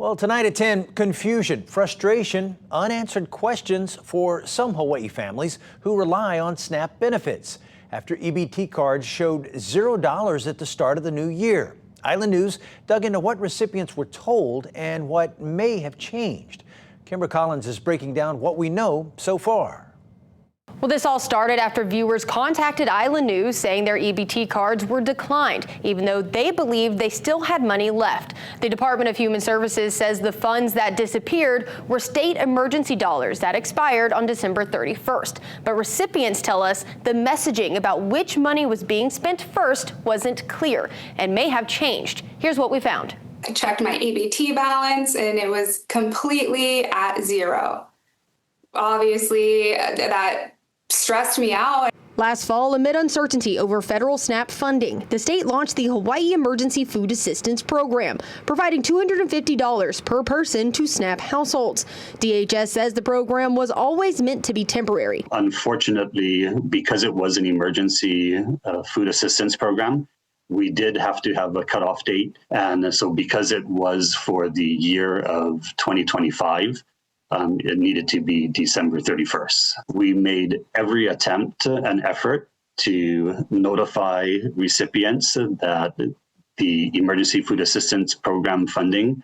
Well, tonight at 10, confusion, frustration, unanswered questions for some Hawaii families who rely on SNAP benefits after EBT cards showed $0 at the start of the new year. Island News dug into what recipients were told and what may have changed. Kimber Collins is breaking down what we know so far. Well, this all started after viewers contacted Island News saying their EBT cards were declined, even though they believed they still had money left. The Department of Human Services says the funds that disappeared were state emergency dollars that expired on December 31st. But recipients tell us the messaging about which money was being spent first wasn't clear and may have changed. Here's what we found. I checked my EBT balance and it was completely at zero. Obviously, that stressed me out. Last fall, amid uncertainty over federal SNAP funding, the state launched the Hawaii Emergency Food Assistance Program, providing $250 per person to SNAP households. DHS says the program was always meant to be temporary. Unfortunately, because it was an emergency food assistance program, we did have to have a cutoff date. And so because it was for the year of 2025, it needed to be December 31st. We made every attempt and effort to notify recipients that the Emergency Food Assistance Program funding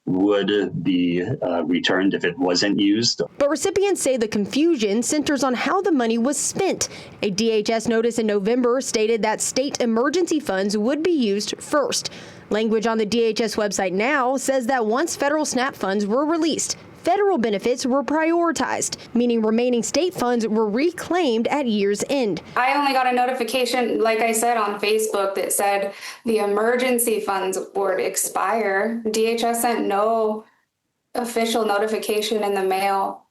would be returned if it wasn't used. But recipients say the confusion centers on how the money was spent. A DHS notice in November stated that state emergency funds would be used first. Language on the DHS website now says that once federal SNAP funds were released, federal benefits were prioritized, meaning remaining state funds were reclaimed at year's end. I only got a notification, like I said, on Facebook that said the emergency funds would expire. DHS sent no official notification in the mail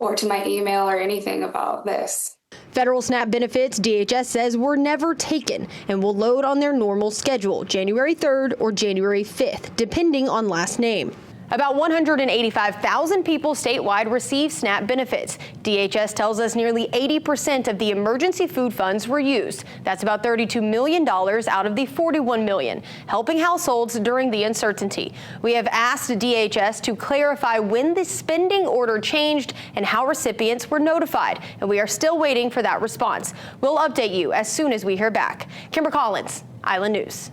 or to my email or anything about this. Federal SNAP benefits, DHS says, were never taken and will load on their normal schedule, January 3rd or January 5th, depending on last name. About 185,000 people statewide receive SNAP benefits. DHS tells us nearly 80% of the emergency food funds were used. That's about $32 million out of the $41 million, helping households during the uncertainty. We have asked DHS to clarify when the spending order changed and how recipients were notified, and we are still waiting for that response. We'll update you as soon as we hear back. Kimber Collins, Island News.